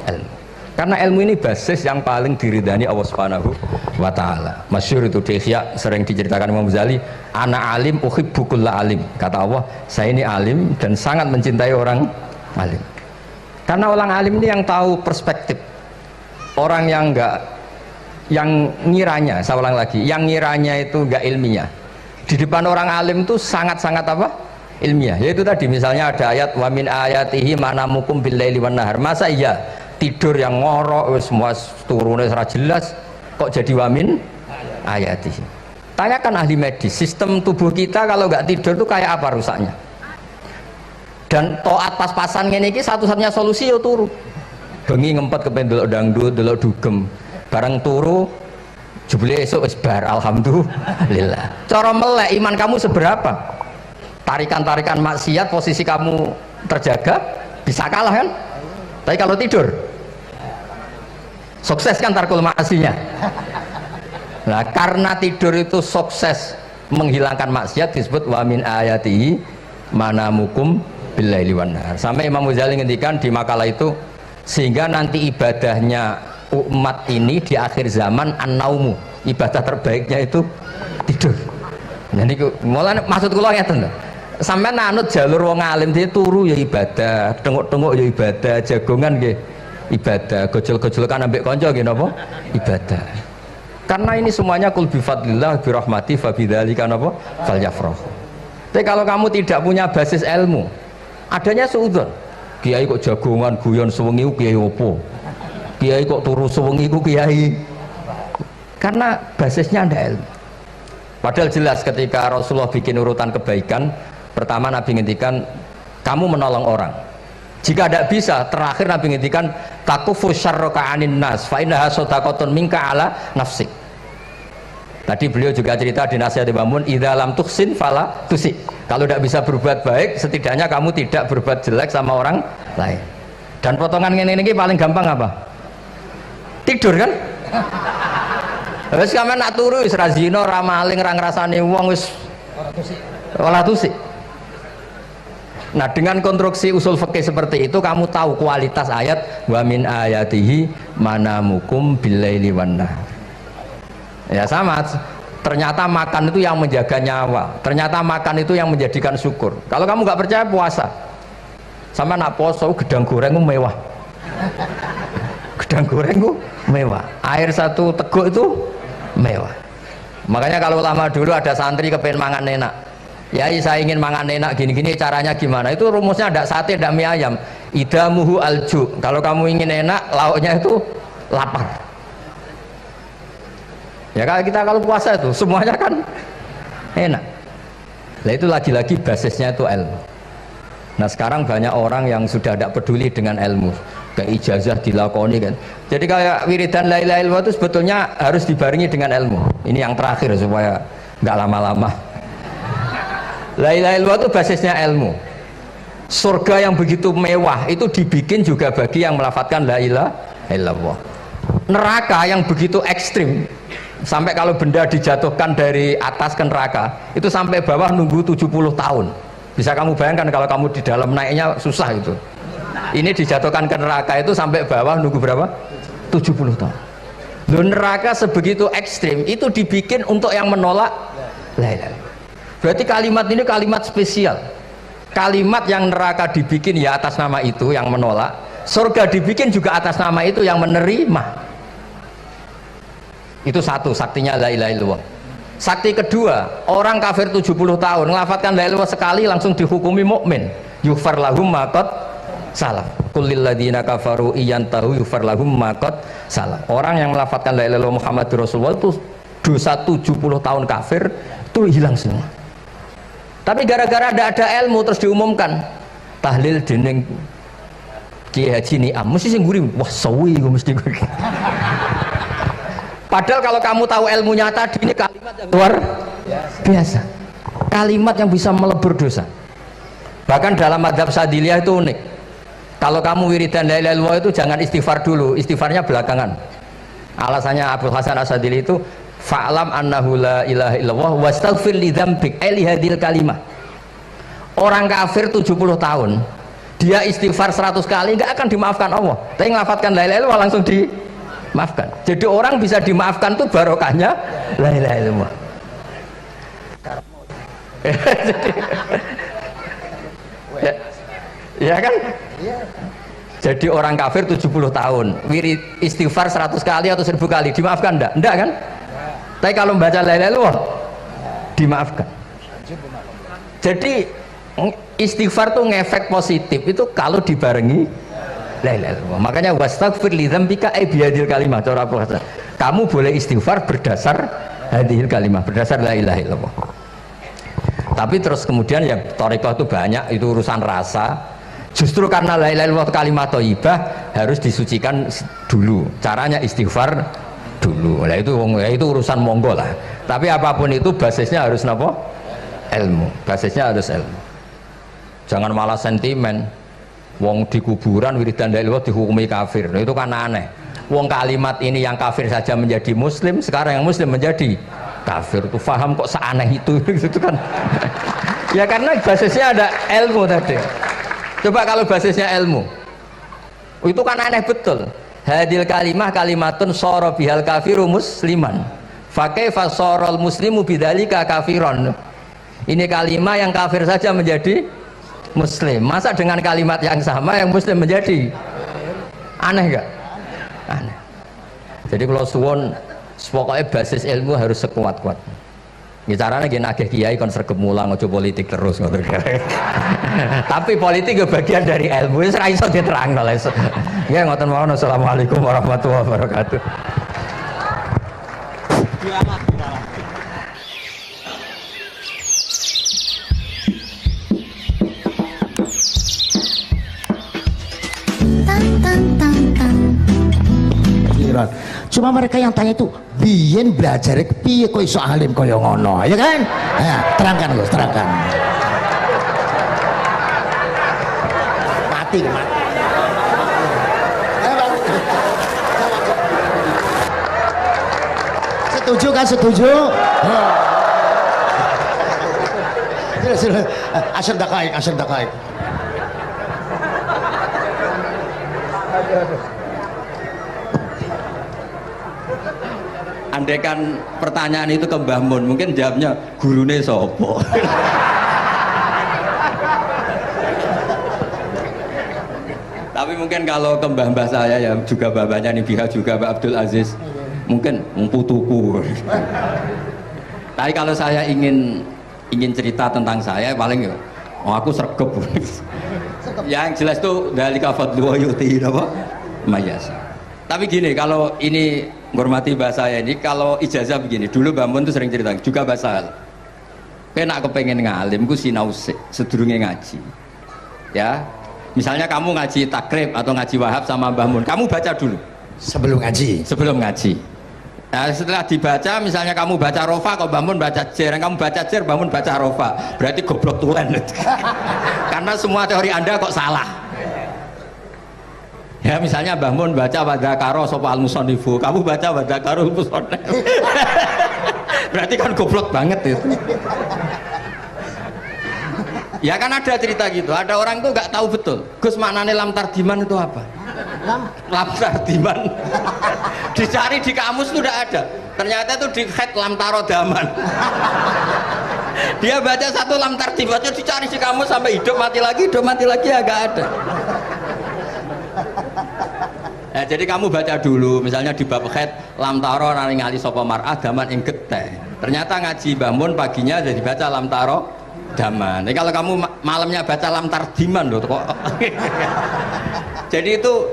Ilmu. Karena ilmu ini basis yang paling diridani Allah Subhanahu wa taala. Masyhur itu di Ihya sering diceritakan Imam Ghazali, ana alim uhibbu kulla alim. Kata Allah, saya ini alim dan sangat mencintai orang alim. Karena orang alim ini yang tahu perspektif. Orang yang enggak, yang ngiranya, saya ulang lagi, yang ngiranya itu enggak ilmiah. Di depan orang alim itu sangat-sangat apa? Ilmiah. Yaitu tadi misalnya ada ayat wa min ayatihi manamukum bil laili wan nahar. Masa iya tidur yang ngorok semua turunnya secara jelas kok jadi wamin ayatihi. Tanyakan ahli medis, sistem tubuh kita kalau nggak tidur tuh kayak apa rusaknya. Dan toat pas-pasan ini satu-satunya solusi ya turu. bengi ngempet kepen delok dangdut, delok dugem. Barang turu jebule esuk wis bar, alhamdulillah. Cara melek iman kamu seberapa? Tarikan-tarikan maksiat posisi kamu terjaga bisa kalah kan? Tapi kalau tidur sukses kan tarkul maksinya. Nah, karena tidur itu sukses menghilangkan maksiat disebut wa min ayatihi manamukum billaili wan nahar. Sampai Imam Ghazali ngendikan di makalah itu, sehingga nanti ibadahnya umat ini di akhir zaman an-naumu, ibadah terbaiknya itu tidur. Jadi mulane maksud kula ngeten lho. Sampeyan anut jalur wong alim dia turu ya ibadah, tengok-tengok ya ibadah, jagongan nggih ibadah, gojol-gojolkan ambek kanca nggih napa? Ibadah. Karena ini semuanya kul bi fadlillah bi rahmati fa bidzalika napa? Falyafrahu. Tapi kalau kamu tidak punya basis ilmu, adanya suudzon. Kiai kok jagongan guyon sewengi kiai opo? Kiai kok turu sewengi ku kiai. Karena basisnya ada ilmu. Padahal jelas ketika Rasulullah bikin urutan kebaikan, pertama Nabi ngendikan kamu menolong orang. Jika tidak bisa, terakhir Nabi ngendikan takufu syarraka anin nas fa innaha shadaqatun minka ala nafsik. Tadi beliau juga cerita di nasihat Imam Mun, idza lam tuhsin fala tusi. Kalau tidak bisa berbuat baik, setidaknya kamu tidak berbuat jelek sama orang lain. Dan potongan ini paling gampang apa? Tidur kan? Wis sampeyan nak turu wis ra zina, ra maling, ra ngrasani wong wis ora tusik. Nah, dengan konstruksi usul fikih seperti itu kamu tahu kualitas ayat wa min ayatihi manamukum billaili wan nahar. Ya sama, ternyata makan itu yang menjaga nyawa, ternyata makan itu yang menjadikan syukur. Kalau kamu nggak percaya puasa, sama nak poso gedang goreng mewah. Gedang goreng itu mewah, air satu teguk itu mewah. Makanya kalau lama dulu ada santri kepengen mangan enak, ya saya ingin mangan enak gini-gini, caranya gimana? Itu rumusnya ada sate, ada mie ayam. Idamuhu alju. Kalau kamu ingin enak, lauknya itu lapar. Ya kalau puasa itu semuanya kan enak. Nah itu lagi-lagi basisnya itu ilmu. Nah sekarang banyak orang yang sudah tidak peduli dengan ilmu, kayak ijazah dilakoni kan. Jadi kayak wiridan la ilaha illallah itu sebetulnya harus dibarengi dengan ilmu. Ini yang terakhir supaya nggak lama-lama. La ilaha illallah itu basisnya ilmu. Surga yang begitu mewah itu dibikin juga bagi yang melafadzkan la ilaha illallah. Neraka yang begitu ekstrim, sampai kalau benda dijatuhkan dari atas ke neraka itu sampai bawah nunggu 70 tahun. Bisa kamu bayangkan kalau kamu di dalam, naiknya susah itu. Ini dijatuhkan ke neraka itu sampai bawah nunggu berapa? 70 tahun. Loh, neraka sebegitu ekstrim itu dibikin untuk yang menolak la ilaha illallah. Berarti kalimat ini kalimat spesial. Kalimat yang neraka dibikin ya atas nama itu yang menolak, surga dibikin juga atas nama itu yang menerima. Itu satu saktinya la ilaha illallah. Sakti kedua, orang kafir 70 tahun ngelafadzkan la ilaha illallah sekali langsung dihukumi mukmin. Yughfar lahum ma qad salam. Qul lil ladzina kafaru iyantahu yughfar lahum ma qad salam. Orang yang melafadzkan la ilaha illallah Muhammadur Rasulullah itu dosa 70 tahun kafir itu hilang semua. Tapi gara-gara ada ilmu terus diumumkan tahlil dening Kiai Haji Niam mesti sing nguri, wah sawi gue mesti gue. Padahal kalau kamu tahu ilmunya tadi, ini kalimat yang luar biasa, kalimat yang bisa melebur dosa. Bahkan dalam madzhab Sadiliyah itu unik. Kalau kamu wiridan la ilaha illallah itu jangan istighfar dulu, istighfarnya belakangan. Alasannya Abdul Hasan As-Sadili itu fa'lam annahu la ilaha illallah wastaghfir li dzambik li hadhil kalimah. Orang kafir 70 tahun dia istighfar 100 kali nggak akan dimaafkan Allah, tapi ngelafatkan la ilaha illallah langsung dimaafkan. Jadi orang bisa dimaafkan tuh barokahnya la ilaha illallah. Ya kan? Jadi orang kafir 70 tahun wirid istighfar 100 kali atau 1000 kali dimaafkan enggak? Enggak kan? Tapi kalau membaca la ilaha illallah dimaafkan. Jadi istighfar tuh ngefek positif itu kalau dibarengi la ilaha illallah. Makanya wastaghfir li dzambika bihadil kalimah, cara Al-Qur'an. Kamu boleh istighfar berdasar hadhil kalimah, berdasar la ilaha illallah. Tapi terus kemudian ya thariqah itu banyak, itu urusan rasa. Justru karena la ilaha illallah kalimat thayyibah harus disucikan dulu. Caranya istighfar dulu. Lah itu urusan monggo lah. Tapi apapun itu basisnya harus napa? Ilmu. Basisnya harus ilmu. Jangan malah sentimen. Wong di kuburan wiridan la ilaha illallah dihukumi kafir. Nah, itu kan aneh. Wong kalimat ini yang kafir saja menjadi muslim, sekarang yang muslim menjadi kafir. Itu paham kok seaneh itu gitu kan. Ya karena basisnya ada ilmu tadi. Coba kalau basisnya ilmu, itu kan aneh betul. Hadil kalimah kalimatun soro bihal kafiru musliman. Fakaifa sorol muslimu bidzalika kafiron. Ini kalimat yang kafir saja menjadi muslim. Masa dengan kalimat yang sama yang muslim menjadi aneh enggak? Aneh. Jadi kalau suwon pokoknya basis ilmu harus sekuat-kuat. Ya caranya gini nagih kiai kon sregep mulang aja politik terus ngoten. Tapi politik ya bagian dari ilmu, wis ra iso diterangno lho. Nggih ngoten mawon. Assalamualaikum warahmatullahi wabarakatuh. Cuma mereka yang tanya itu biyen belajar piye kok iso alim kaya ngono, ya kan? Nah, terangkan Gus, terangkan. Mati. Setuju kan? Setuju? Asal dakaik. Andaikan pertanyaan itu ke Mbah Mun, mungkin jawabnya gurune sopo. Tapi mungkin kalau ke mbah-mbah saya ya juga babanya Nibiha juga Pak Abdul Aziz, mungkin putuku. Tapi kalau saya ingin cerita tentang saya paling ya, aku sregep. Yang jelas tuh dalika fadlu wa yuti apa? Mayasa. Tapi gini, kalau ini menghormati bahasa saya ini, kalau ijazah begini, dulu Mbak Mun tuh sering cerita juga bahasa kena kepengen ngalim, ku sinau sedurunge ngaji ya. Misalnya kamu ngaji takrib atau ngaji wahab sama Mbah Mun, kamu baca dulu sebelum ngaji. Nah, setelah dibaca, misalnya kamu baca rofa, kok Mbah Mun baca jer, kamu baca jer, Mbah Mun baca rofa, berarti goblok tulen. Karena semua teori Anda kok salah. Ya misalnya Mbah Mun baca wadakaro sopa al-musonifu, kamu baca wadakaro al-musonifu. Berarti kan goblok banget itu. Ya kan ada cerita gitu, ada orang tuh nggak tahu betul Gus maknanya lam tardiman itu apa. Lam tardiman dicari di kamus itu udah ada, ternyata itu di khet lam tarodaman. Dia baca satu lam tardimannya dicari di kamus sampai hidup mati lagi ya nggak ada. Nah, jadi kamu baca dulu, misalnya di bab khet lam taro ningali sapa mar'ah daman ing geteh. Ternyata ngaji Mbah Mun paginya jadi baca lam taro daman. Jadi kalau kamu malamnya baca lam tardiman loh kok. Jadi itu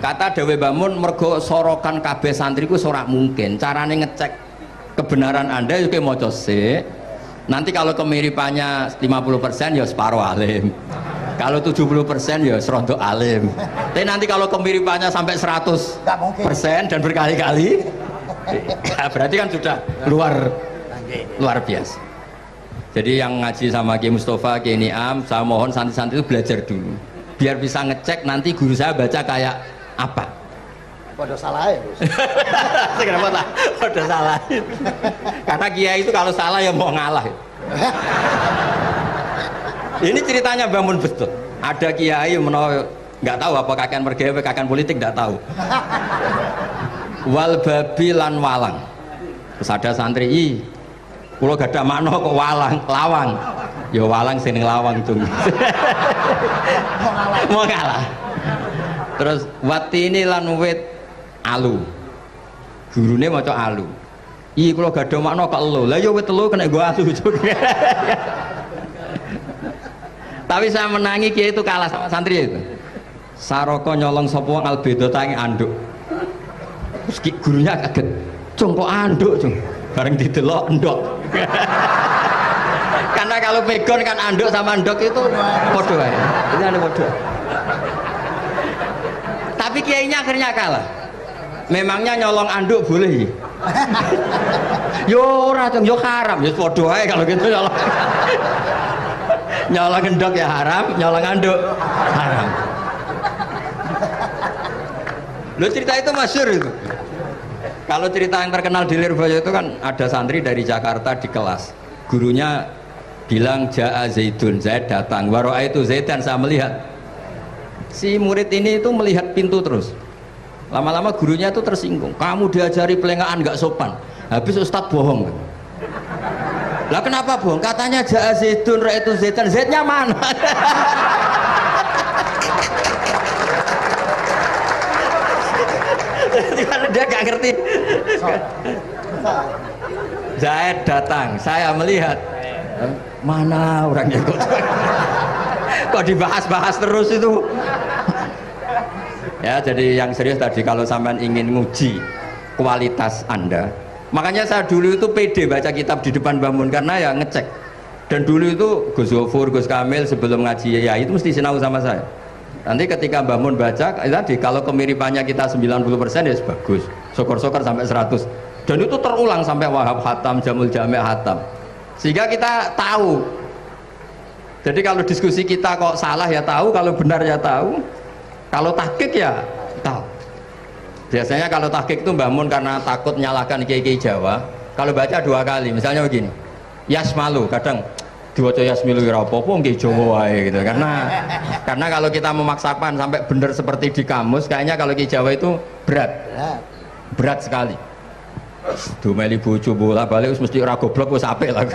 kata Dewi Mbah Mun mergo sorokan kabeh santriku ora mungkin. Carane ngecek kebenaran Anda yo maca sik. Nanti kalau kemiripannya 50% ya separuh alim. Kalau 70% ya serontok alim. Tapi nanti kalau kemiripannya sampai 100% dan berkali-kali, ya berarti kan sudah luar biasa. Jadi yang ngaji sama Ki Mustafa, Ki Niam, saya mohon santri-santri itu belajar dulu, biar bisa ngecek nanti guru saya baca kayak apa. Waduh salah ya Gus. Kenapa lah? Waduh salah. Karena kiai itu kalau salah ya mau ngalah. Ini ceritanya bangun betul. Ada kiai nggak tahu apa kakean mergawe kakean politik nggak tahu. Wal babi lan walang. Terus ada santri, kulo gak ada makna kok lawang. Ya walang sing lawang tuh. Mau ngalah. Terus watini lan wit alu. Gurune maca alu. Kulo gak ada makna kok elo. Lah ya wit telu kena gua alu. Tapi saya menangi kiai itu kalah sama santri itu. Saroko nyolong sapa wong albedo tangi anduk. Terus gurunya kaget. Cung kok anduk, Cung. Bareng didelok endok. Karena Karena kalau pegon kan anduk sama andok itu podo ya. Ini ada podo. Tapi kiainya akhirnya kalah. Memangnya nyolong anduk boleh? Yo ora yo haram, yo podo ae kalau gitu nyolong. Nyolong endok ya haram, nyolong anduk haram. Lo cerita itu masyhur itu. Kalau cerita yang terkenal di Lirboyo itu kan ada santri dari Jakarta di kelas. Gurunya bilang Ja'a Zaidun, Zaid datang. Waro'a itu Zaidan, saya melihat. Si murid ini itu melihat pintu terus. Lama-lama gurunya itu tersinggung. Kamu diajari pelengahan nggak sopan. Habis Ustadz bohong. Lah kenapa bohong? Katanya Ja'a Zaidun, Ra itu Zaidan. Zaidnya mana? Dia gak ngerti. Zaid datang, saya melihat. Mana orangnya kok dibahas-bahas terus itu. Ya, jadi yang serius tadi, kalau sampean ingin nguji kualitas Anda, makanya saya dulu itu pede baca kitab di depan Mbah Mun karena ya ngecek. Dan dulu itu Gus Zofur, Gus Kamil sebelum ngaji ya itu mesti sinau sama saya. Nanti ketika Mbah Mun baca tadi, kalau kemiripannya kita 90% ya bagus, syukur-syukur sampai 100, dan itu terulang sampai Wahab Hatam, Jamul Jami' Hatam, sehingga kita tahu. Jadi kalau diskusi kita kok salah ya tahu, kalau benar ya tahu, kalau tahqiq ya tahu. Biasanya kalau tahqiq itu Mbah Mun karena takut nyalahkan kiai-kiai Jawa, kalau baca 2 kali, misalnya begini, Yasmalu, kadang diwaca Yasmilu ora apa-apa nggih Jawa wae gitu. Karena kalau kita memaksakan sampai benar seperti di kamus, kayaknya kalau ki Jawa itu berat sekali. Dumeli bojo bola-balik mesti ora goblok wis apik lah.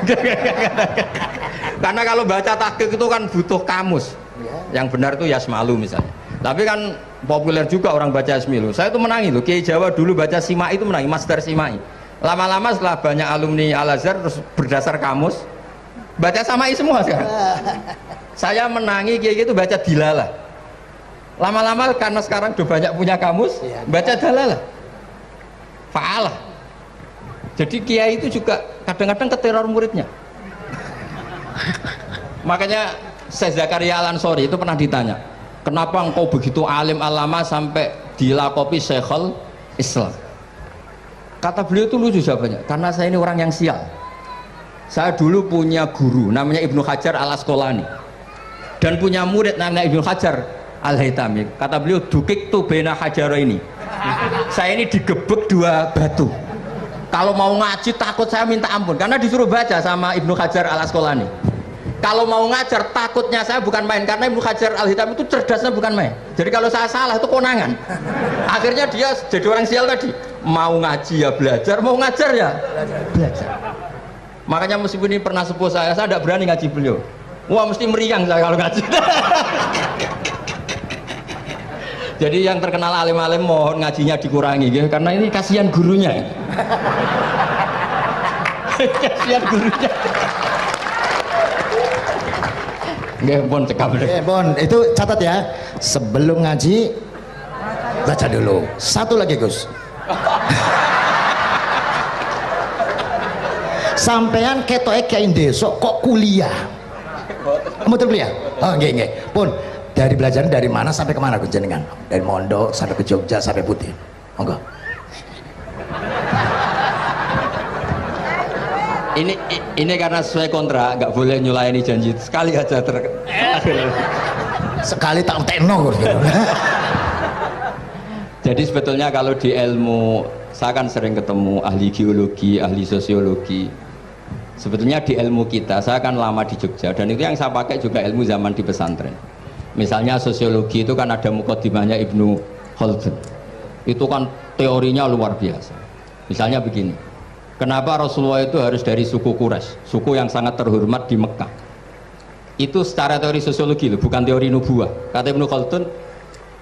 Karena kalau baca tahqiq itu kan butuh kamus. Yang benar itu Yasmalu misalnya. Tapi kan populer juga orang baca Yasmilu. Saya itu menangi loh, Kiai Jawa dulu baca Simai itu menangi, Master Simai. Lama-lama setelah banyak alumni Al-Azhar terus berdasar kamus baca Samai semua sekarang. Saya menangi kiai itu baca Dilalah. Lama-lama karena sekarang udah banyak punya kamus, baca Dalalah, Fa'alah. Jadi kiai itu juga kadang-kadang keteror muridnya. Makanya Syekh Zakaria Al-Ansori itu pernah ditanya, kenapa engkau begitu alim alama sampai dilakopi Syekhul Islam? Kata beliau itu lucu jawabannya, karena saya ini orang yang sial. Saya dulu punya guru namanya Ibnu Hajar Al-Asqalani dan punya murid namanya Ibnu Hajar Al-Haytami. Kata beliau, dukik tuh bena hajaro ini. Saya ini digebek 2 batu. Kalau mau ngaji takut saya minta ampun karena disuruh baca sama Ibnu Hajar Al-Asqalani. Kalau mau ngajar takutnya saya bukan main karena Ibnu Hajar Al-Haytami itu cerdasnya bukan main. Jadi kalau saya salah itu konangan. Akhirnya dia jadi orang sial tadi. Mau ngaji ya belajar, mau ngajar ya belajar. Makanya meskipun ini pernah sepuh saya tidak berani ngaji beliau. Wah mesti meriang saya kalau ngaji. Jadi yang terkenal alim-alim mohon ngajinya dikurangi ya, karena ini kasihan gurunya. Kasihan gurunya. Nggih, pun cekap. Bon, itu catat ya. Sebelum ngaji baca dulu. Satu lagi, Gus. Sampean ketoke kayak besok kok kuliah? Mau kuliah? Oh, nggih nggih. Pun dari belajar dari mana sampai kemana Gus jenengan? Dari Mondok sampai ke Jogja sampai Putih. Monggo. Ini karena sesuai kontrak, nggak boleh nyulayani janji sekali aja Sekali tak tekno Gus. Jadi sebetulnya kalau di ilmu, saya kan sering ketemu ahli geologi, ahli sosiologi. Sebetulnya di ilmu kita, saya kan lama di Jogja dan itu yang saya pakai juga ilmu zaman di pesantren. Misalnya sosiologi itu kan ada mukadimahnya Ibnu Khaldun. Itu kan teorinya luar biasa. Misalnya begini, kenapa Rasulullah itu harus dari suku Quraisy, suku yang sangat terhormat di Mekah? Itu secara teori sosiologi loh, bukan teori nubuah. Kata Ibnu Khaldun,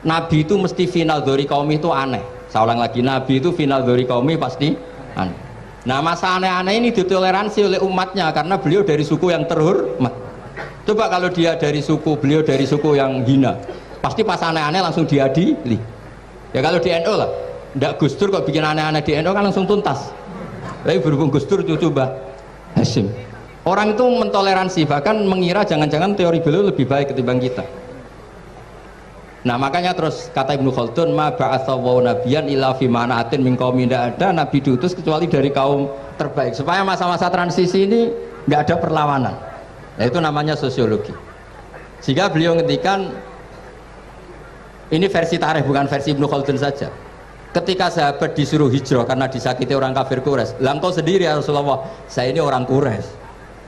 Nabi itu mesti final dari kaum itu aneh. Saya ulang lagi, Nabi itu final dari kaum pasti aneh. Nah masa aneh-aneh ini ditoleransi oleh umatnya karena beliau dari suku yang terhormat. Coba kalau dia dari suku, beliau dari suku yang hina, pasti pas aneh-aneh langsung diadili. Ya kalau di NU lah, ndak Gus Dur kok bikin aneh-aneh di NU kan langsung tuntas. Tapi berhubung Gus Dur cucu Mbah Hasyim, Orang itu mentoleransi, bahkan mengira jangan-jangan teori beliau lebih baik ketimbang kita. Nah makanya terus kata Ibnu Khaldun, ma ba'atsawu nabiyan illa fi manaatin min qaumin, tidak ada nabi diutus kecuali dari kaum terbaik, supaya masa-masa transisi ini nggak ada perlawanan. Nah, itu namanya sosiologi. Sehingga beliau ngendikan, ini versi tarikh bukan versi Ibnu Khaldun saja. Ketika sahabat disuruh hijrah karena disakiti orang kafir Quraisy, lah engkau sendiri ya Rasulullah, saya ini orang Quraisy,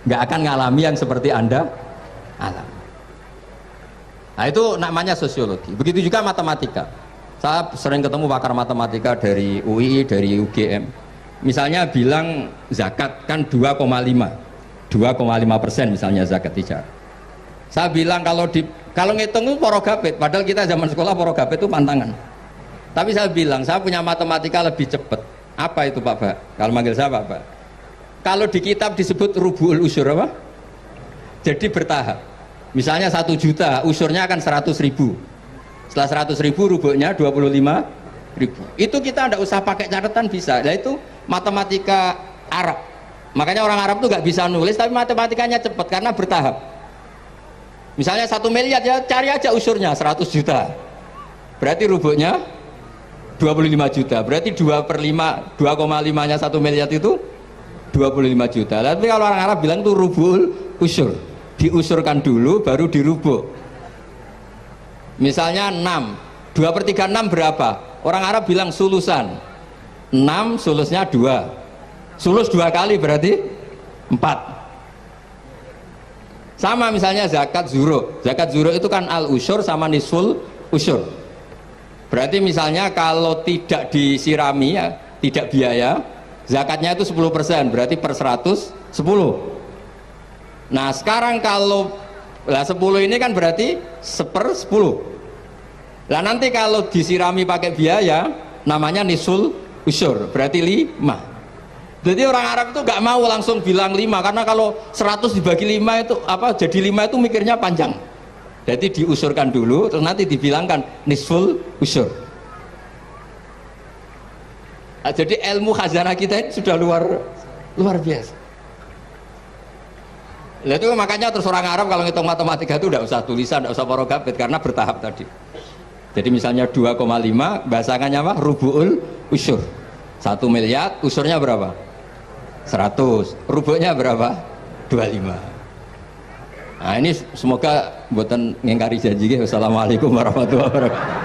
nggak akan ngalami yang seperti Anda alami. Nah itu namanya sosiologi. Begitu juga matematika. Saya sering ketemu pakar matematika dari UI, dari UGM. Misalnya bilang zakat kan 2,5% misalnya zakat tijar. Saya bilang kalau ngitung itu porogabet, padahal kita zaman sekolah porogabet itu pantangan. Tapi saya bilang, saya punya matematika lebih cepat. Apa itu Pak Ba? Kalau manggil saya Pak Ba. Kalau di kitab disebut rubu'ul usur apa? Jadi bertahap. Misalnya 1 juta, usurnya akan 100.000. Setelah 100.000 rubu'nya 25.000. Itu kita tidak usah pakai catatan bisa. Nah itu matematika Arab. Makanya orang Arab itu nggak bisa nulis, tapi matematikanya cepat karena bertahap. Misalnya 1 miliar ya cari aja usurnya 100 juta. Berarti rubu'nya 25 juta. Berarti 2/5, 2,5 nya 1 miliar itu 25 juta. Tapi kalau orang Arab bilang itu rubul usur. Diusurkan dulu baru dirubuk. Misalnya 6. 2/3 6 berapa? Orang Arab bilang sulusan. 6 sulusnya 2. Sulus 2 kali berarti 4. Sama misalnya zakat zuro. Zakat zuro itu kan al usur sama nisful usur. Berarti misalnya kalau tidak disirami ya, tidak biaya, zakatnya itu 10%, berarti per 100 10. Nah sekarang kalau 10 ini kan berarti 1/10. Lah nanti kalau disirami pakai biaya namanya nisul usur, berarti 5. Jadi orang Arab itu gak mau langsung bilang 5, karena kalau 100 dibagi 5 itu jadi 5 itu mikirnya panjang. Jadi diusurkan dulu, terus nanti dibilangkan nisful usur. Nah, jadi ilmu khazanah kita ini sudah luar biasa. Nah, itu makanya terus orang Arab kalau ngitung matematika itu tidak usah tulisan, tidak usah porogabet, karena bertahap tadi. Jadi misalnya 2,5 bahasannya apa? Rubu'ul usur. 1 miliar, usurnya berapa? 100. Rubu'nya berapa? 25. Nah ini semoga buatan ngingkari janji. Wassalamualaikum warahmatullahi wabarakatuh.